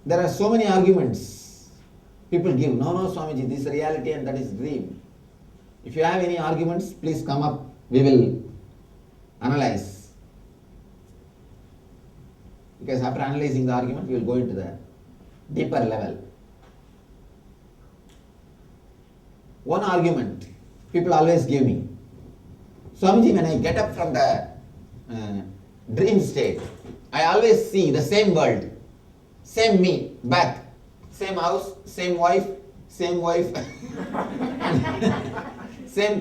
There are so many arguments people give. No, no, Swamiji, this is reality and that is dream. If you have any arguments, please come up. We will analyze. Because after analyzing the argument, we will go into the deeper level. One argument people always give me. Swamiji, when I get up from the dream state, I always see the same world, same me, back, same house, same wife, same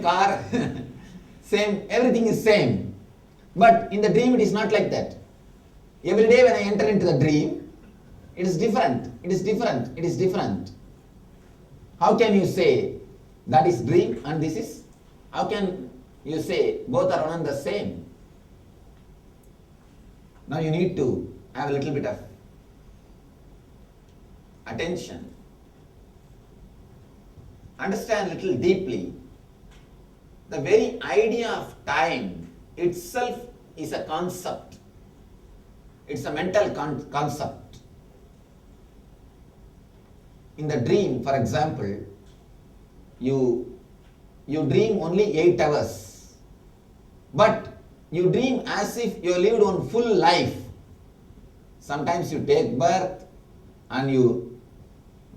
car, same, everything is same. But in the dream it is not like that. Every day when I enter into the dream, it is different, it is different, it is different. How can you say that is dream and this is? How can you say both are one and the same? Now you need to have a little bit of attention. Understand a little deeply. The very idea of time itself is a concept. It's a mental concept. In the dream, for example, you dream only 8 hours. But you dream as if you lived one full life. Sometimes you take birth and you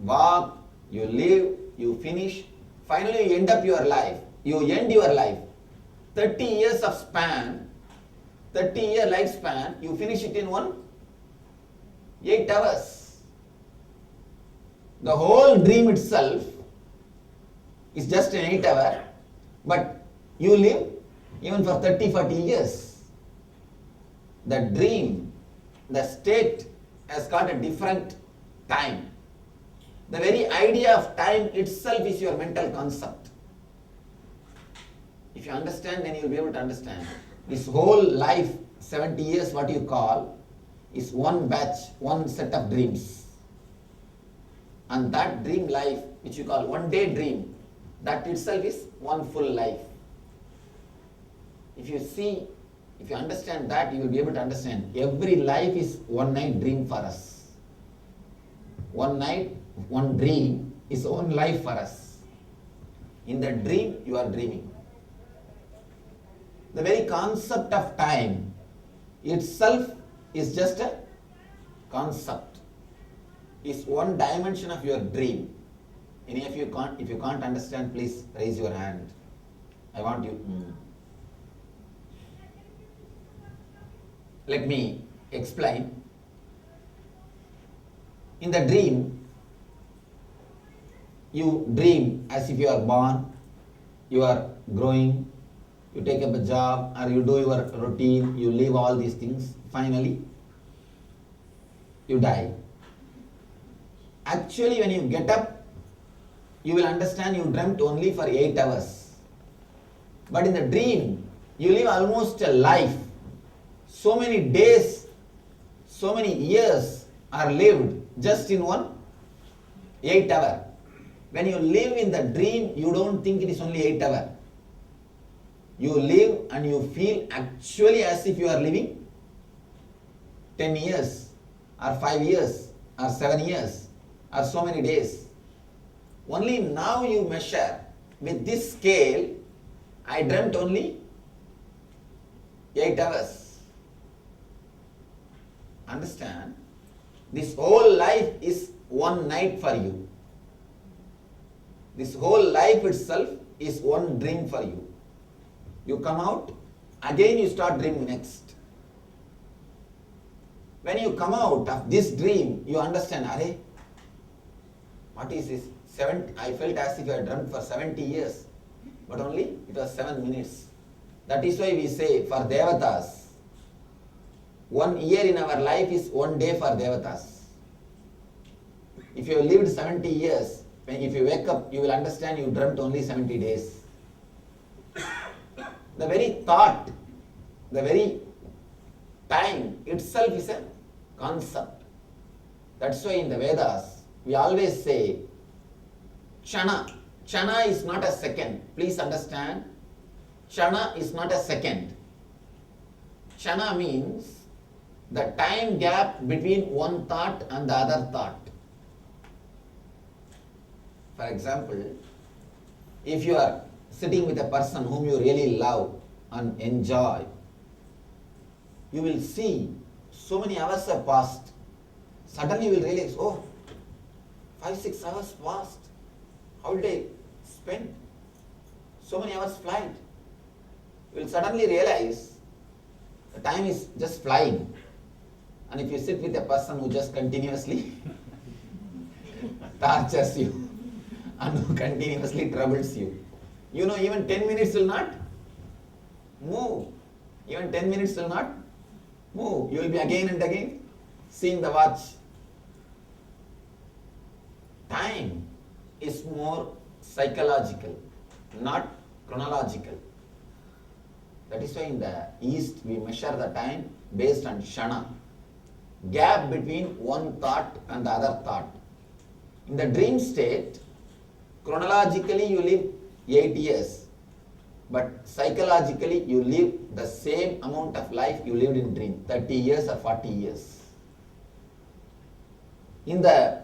walk, you live, you finish. Finally you end up your life. You end your life. 30 years of span, 30-year lifespan, you finish it in 8 hours. The whole dream itself is just an 8 hour, but you live even for 30, 40 years. The dream, the state has got a different time. The very idea of time itself is your mental concept. If you understand, then you will be able to understand. This whole life, 70 years, what you call, is one batch, one set of dreams. And that dream life, which you call one day dream, that itself is one full life. If you understand that, you will be able to understand every life is one night dream for us. One night, one dream is one life for us. In the dream, you are dreaming. The very concept of time itself is just a concept. It's one dimension of your dream. Any of you can't, if you can't understand, please raise your hand. I want you. Let me explain. In the dream, you dream as if you are born, you are growing, you take up a job or you do your routine, you leave all these things. Finally, you die. Actually, when you get up, you will understand you dreamt only for 8 hours. But in the dream, you live almost a life. So many days, so many years are lived just in 8 hour. When you live in the dream, you don't think it is only 8 hour. You live and you feel actually as if you are living 10 years or 5 years or 7 years or so many days. Only now you measure with this scale, I dreamt only 8 hours. Understand? This whole life is one night for you. This whole life itself is one dream for you. You come out, again you start dreaming next. When you come out of this dream, you understand, Are, what is this? I felt as if I dreamt for 70 years, but only it was 7 minutes. That is why we say for Devatas, 1 year in our life is 1 day for Devatas. If you have lived 70 years, if you wake up, you will understand you dreamt only 70 days. The very thought, the very time itself is a concept. That's why in the Vedas, we always say, Kshana. Kshana is not a second. Please understand, Kshana is not a second. Kshana means the time gap between one thought and the other thought. For example, if you are sitting with a person whom you really love and enjoy, you will see so many hours have passed. Suddenly you will realize, oh, 5-6 hours passed. How did I spend so many hours flight? You will suddenly realize the time is just flying. And if you sit with a person who just continuously tortures you and who continuously troubles you, you know, even 10 minutes will not move. Even 10 minutes will not move. You will be again and again seeing the watch. Time is more psychological, not chronological. That is why in the East we measure the time based on Shana, gap between one thought and the other thought. In the dream state, chronologically you live 8 years, but psychologically you live the same amount of life you lived in dream, 30 years or 40 years. In the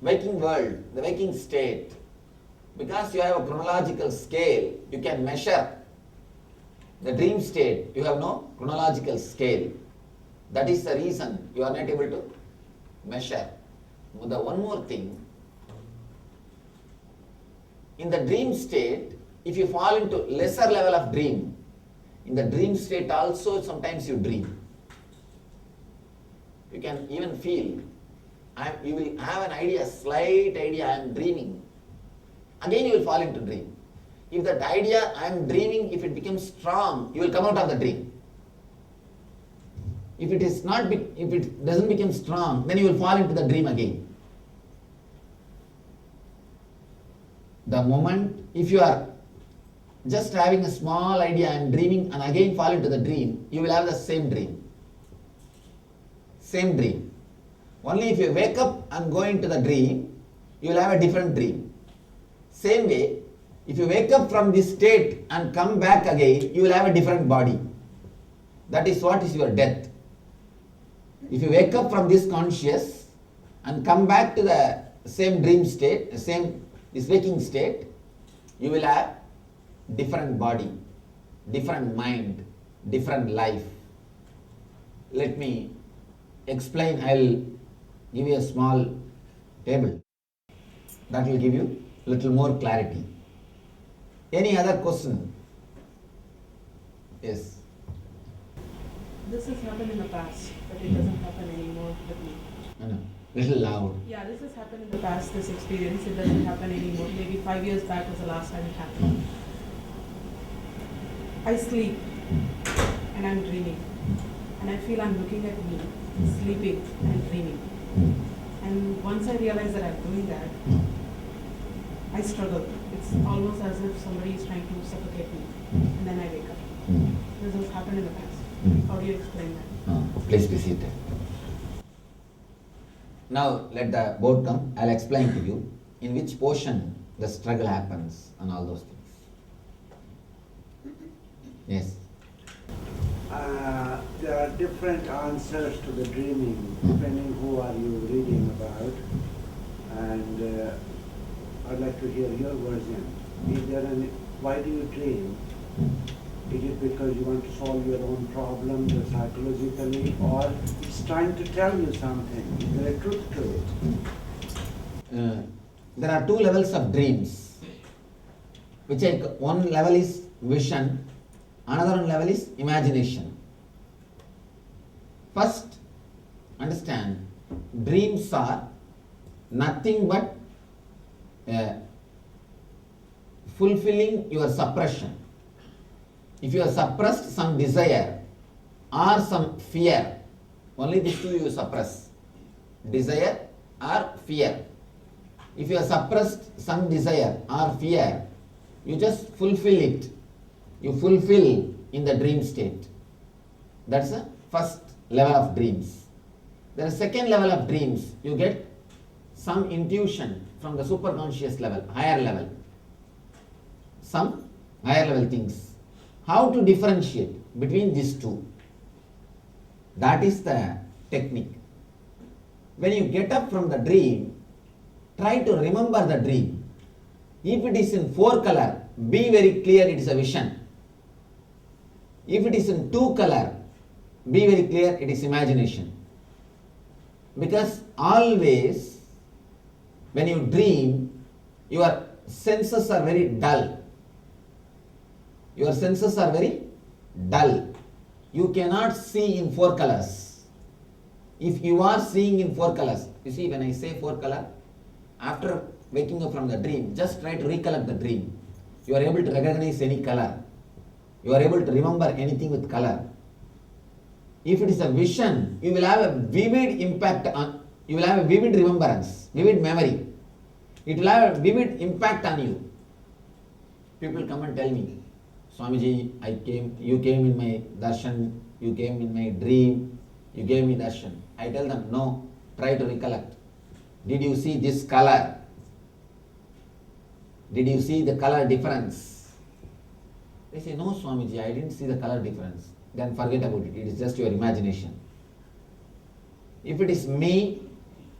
waking world, the waking state, because you have a chronological scale, you can measure. The dream state, you have no chronological scale. That is the reason you are not able to measure. The one more thing, in the dream state, if you fall into lesser level of dream, in the dream state also sometimes you dream. You can even feel, you will have an idea, slight idea, I am dreaming. Again you will fall into dream. If that idea, I am dreaming, if it becomes strong, you will come out of the dream. If it is not, if it doesn't become strong, then you will fall into the dream again. The moment, if you are just having a small idea, I am dreaming, and again fall into the dream, you will have the same dream. Same dream. Only if you wake up and go into the dream, you will have a different dream. Same way, if you wake up from this state and come back again, you will have a different body. That is what is your death. If you wake up from this conscious and come back to the same dream state, this waking state, you will have different body, different mind, different life. Let me explain. I will give you a small table. That will give you a little more clarity. Any other question? Yes. This has happened in the past, but it doesn't happen anymore with me. No. Little loud. Yeah, this has happened in the past, this experience. It doesn't happen anymore. Maybe 5 years back was the last time it happened. I sleep and I'm dreaming. And I feel I'm looking at me, sleeping and dreaming. And once I realize that I'm doing that, I struggle. It's almost as if somebody is trying to suffocate me. And then I wake up. This has happened in the past. How do you explain that? Please be seated. Now let the board come. I'll explain to you in which portion the struggle happens and all those things. Yes. There are different answers to the dreaming depending who are you reading about, and I'd like to hear your version. Is there any, why do you dream? Is it because you want to solve your own problems or psychologically, or it's trying to tell you something? Is there a truth to it? There are two levels of dreams, which one level is vision, another one level is imagination. First, understand, dreams are nothing but fulfilling your suppression. If you have suppressed some desire or some fear, only these two you suppress, desire or fear. If you have suppressed some desire or fear, you just fulfill it. You fulfill in the dream state. That's the first level of dreams. There is second level of dreams. You get some intuition from the superconscious level, higher level. Some higher level things. How to differentiate between these two? That is the technique. When you get up from the dream, try to remember the dream. If it is in 4 color, be very clear it is a vision. If it is in 2 color, be very clear it is imagination. Because always when you dream, your senses are very dull. Your senses are very dull. You cannot see in 4 colors. If you are seeing in 4 colors, you see when I say 4 color, after waking up from the dream, just try to recollect the dream. You are able to recognize any color. You are able to remember anything with color. If it is a vision, you will have a vivid impact on, you will have a vivid remembrance, vivid memory. It will have a vivid impact on you. People come and tell me, Swamiji, you came in my darshan, you came in my dream, you gave me darshan. I tell them, no, try to recollect. Did you see this color? Did you see the color difference? They say, no Swamiji, I didn't see the color difference. Then forget about it. It is just your imagination. If it is me,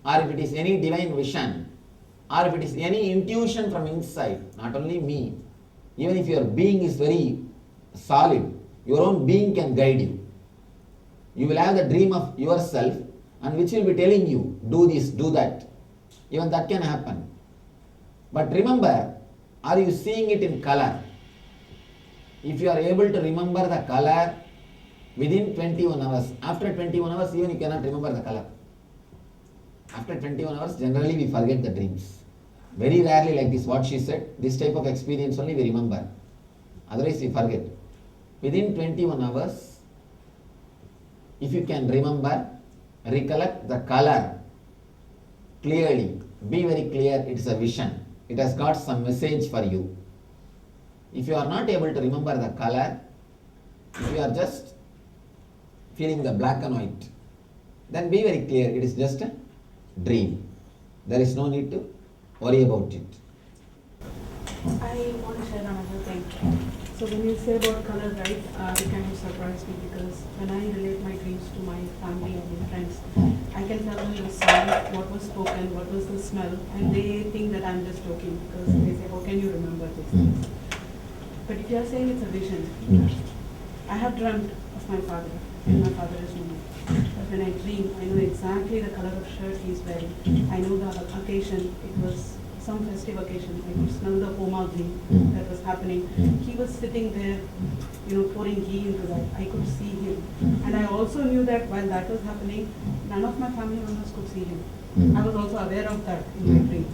or if it is any divine vision, or if it is any intuition from inside, not only me, even if your being is very solid, your own being can guide you. You will have the dream of yourself, and which will be telling you, do this, do that. Even that can happen. But remember, are you seeing it in color? If you are able to remember the color within 21 hours, after 21 hours even you cannot remember the color. After 21 hours generally we forget the dreams. Very rarely like this, what she said, this type of experience only we remember. Otherwise we forget. Within 21 hours, if you can remember, recollect the color clearly, be very clear, it is a vision. It has got some message for you. If you are not able to remember the color, if you are just feeling the black and white, then be very clear, it is just a dream. There is no need to worry about it. I want to share another thing. So when you say about color, right, it kind of surprised me because when I relate my dreams to my family and my friends, I can tell them the sound, what was spoken, what was the smell, and they think that I'm just joking because they say, how can you remember these things? But if you are saying it's a vision, I have dreamt of my father, and my father is no more. But when I dream, I know exactly the color of shirt he's wearing. I know the occasion, it was some festive occasion. I could smell the homa ghee that was happening. He was sitting there, pouring ghee into that. I could see him. And I also knew that while that was happening, none of my family members could see him. I was also aware of that in my dream.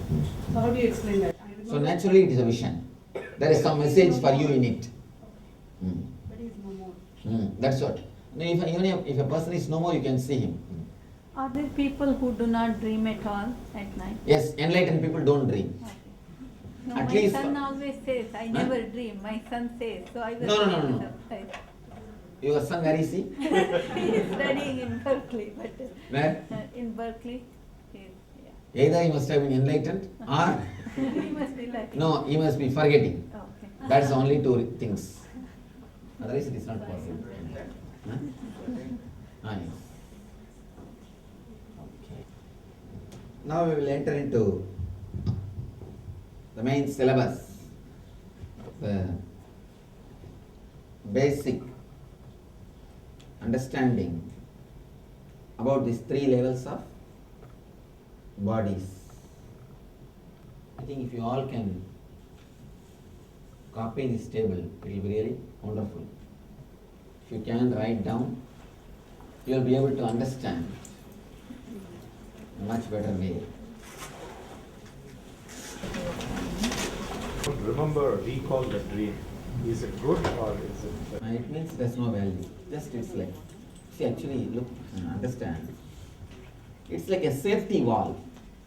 So how do you explain that? So naturally it is a vision. There is some message for you in it. But he's no more. That's what. Even if a person is no more, you can see him. Are there people who do not dream at all at night? Yes, enlightened people don't dream. Okay. No, At my least son always says, I never dream. My son says, so I was No. surprised. Your son, where is he? He is studying in Berkeley, but Where? in Berkeley, Either he must have been enlightened or he must be lucky. no, he must be forgetting. Okay. That's the only two things. Otherwise it is not possible. Huh? Yes. Okay. Now we will enter into the main syllabus, the basic understanding about these 3 levels of bodies. I think if you all can copy this table, it will be really wonderful. If you can write down, you will be able to understand in a much better way. Remember, recall the dream. Is it good or is it? It means there's no value. Just it's like, see actually look, understand. It's like a safety valve.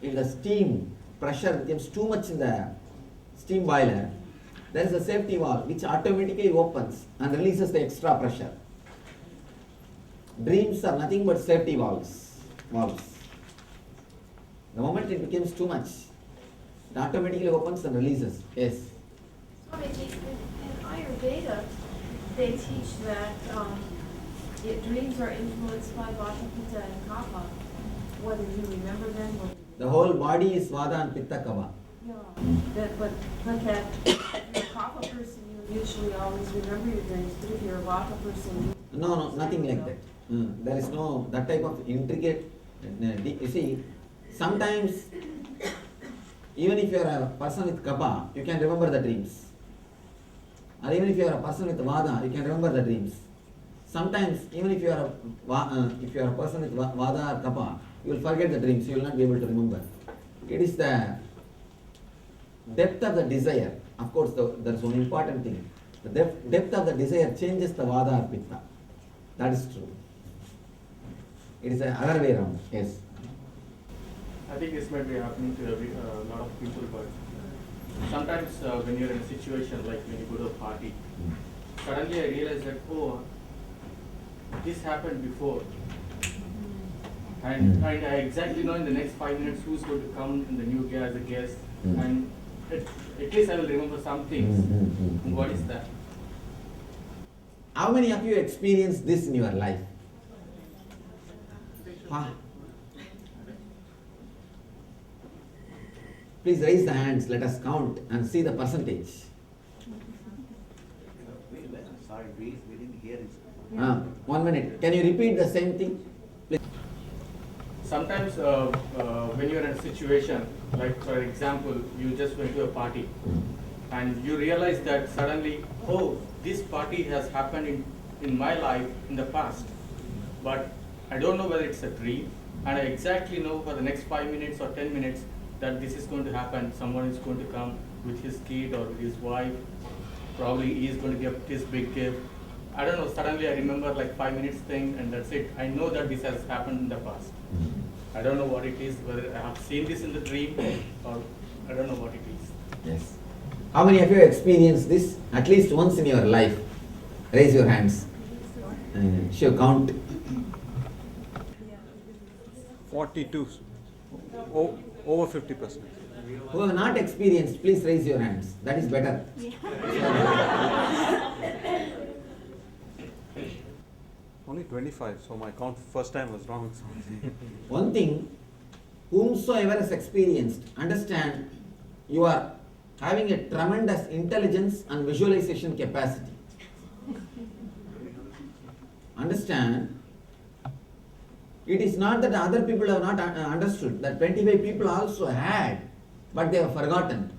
If the steam pressure becomes too much in the steam boiler, there is a safety valve which automatically opens and releases the extra pressure. Dreams are nothing but safety valves. The moment it becomes too much, it automatically opens and releases. Yes. Swamiji, in Ayurveda, they teach that dreams are influenced by Vata, Pitta, and Kapha. Whether you remember them or The whole body is Vada and Pitta Kava. yeah. But that if you're a Kapha person, you usually always remember your dreams. But if you're a Vata person, you No, nothing like that. There is no that type of intricate. You see, sometimes even if you are a person with Kapha, you can remember the dreams. Or even if you are a person with Vada, you can remember the dreams. Sometimes even if you are a person with Vada or Kapha, you will forget the dreams. You will not be able to remember. It is the depth of the desire. Of course, there is one important thing. The depth of the desire changes the Vada or Pitta. That is true. It is the other way around. Yes. I think this might be happening to a lot of people, but sometimes when you're in a situation like when you go to a party, suddenly I realize that, oh, this happened before. And I exactly know in the next 5 minutes who's going to come in the new guy as a guest. And at least I will remember some things. And what is that? How many of you experienced this in your life? Please raise the hands, let us count and see the percentage. Sorry, we didn't hear it. 1 minute. Can you repeat the same thing? Please. Sometimes when you're in a situation, like for example, you just went to a party and you realize that suddenly, oh, this party has happened in my life in the past, but I don't know whether it's a dream, and I exactly know for the next 5 minutes or 10 minutes that this is going to happen. Someone is going to come with his kid or with his wife. Probably he is going to give this big gift. I don't know, suddenly I remember like 5 minutes thing and that's it. I know that this has happened in the past. I don't know what it is, whether I have seen this in the dream or I don't know what it is. Yes. How many of you experienced this at least once in your life? Raise your hands. Sure, count. 42, over 50%. Who have not experienced, please raise your hands. That is better. Only 25, so my count first time was wrong. One thing, whomsoever has experienced, understand you are having a tremendous intelligence and visualization capacity. Understand, it is not that other people have not understood, that 25 people also had, but they have forgotten.